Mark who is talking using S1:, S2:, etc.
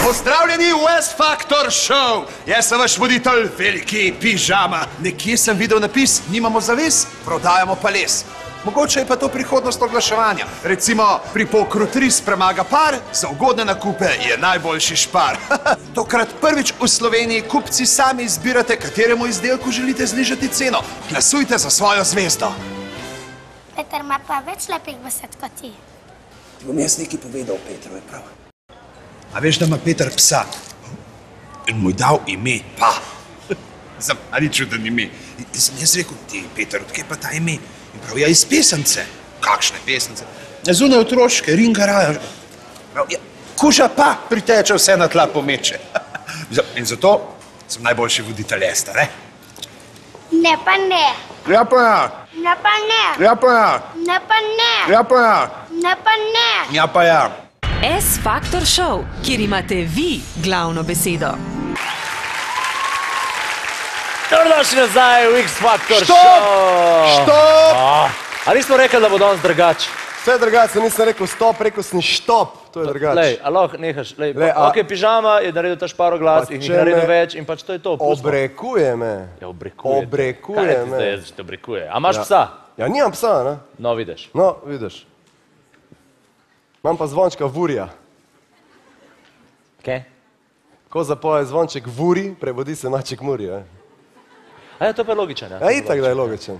S1: Pozdravljeni v S-Factor Show! Jaz sem vaš voditelj, veliki pižama. Nekje sem videl napis, nimamo zaves, prodajamo pa les. Mogoče je pa to prihodnost oglaševanja. Recimo, pri pokru 3 premaga par, za ugodne nakupe je najboljši špar. Tokrat prvič v Sloveniji kupci sami izbirate, kateremu izdelku želite znižati ceno. Glasujte za svojo zvezdo.
S2: Peter ima pa več lepih besed kot ti.
S1: Ti bom jaz nekaj povedal, Petru, je prav. A veš, da ima Peter psa? In mu je dal ime Pa. A ni čuden ime. Sem jaz rekel, ti, Peter, odkje pa ta ime? In prav, ja, iz pesence. Kakšne pesence? Zunaj otroške, ringaraja. Kuža Pa priteče, vse na tla pomeče. In zato sem najboljši voditelj Esta, ne?
S2: Ne pa ne.
S1: Ja pa ja.
S2: Ne pa ne.
S1: Ja pa ja.
S2: Ne pa ne.
S1: Ja pa ja.
S2: Ne pa ne.
S1: Ja pa ja.
S3: S-Factor Show, kjer imate vi glavno besedo.
S4: Dobrodošli nazaj v X-Factor
S5: Štop!
S4: Show!
S5: Štop!
S4: A nismo rekli, da bo danes drugače?
S5: Vse drugače, nisem rekel stop, rekel sem štop, to je drugače.
S4: Lej, a lahko nehaš, lej, ok, pižama je naredil ta šparo glas in jih naredil več in pač to je to.
S5: Obrekuje me.
S4: Ja, obrekuje.
S5: Obrekuje
S4: Kaj
S5: me.
S4: je zdaj, da te obrekuje? A imaš psa?
S5: Ja, nimam psa, ne?
S4: No, vidiš.
S5: No, vidiš. Imam pa zvončka Vurja.
S4: Kaj?
S5: Ko zapoje zvonček Vuri, prebodi se maček Muri,
S4: A ja, to pa je logičen, ja?
S5: Ja, itak da je logičen.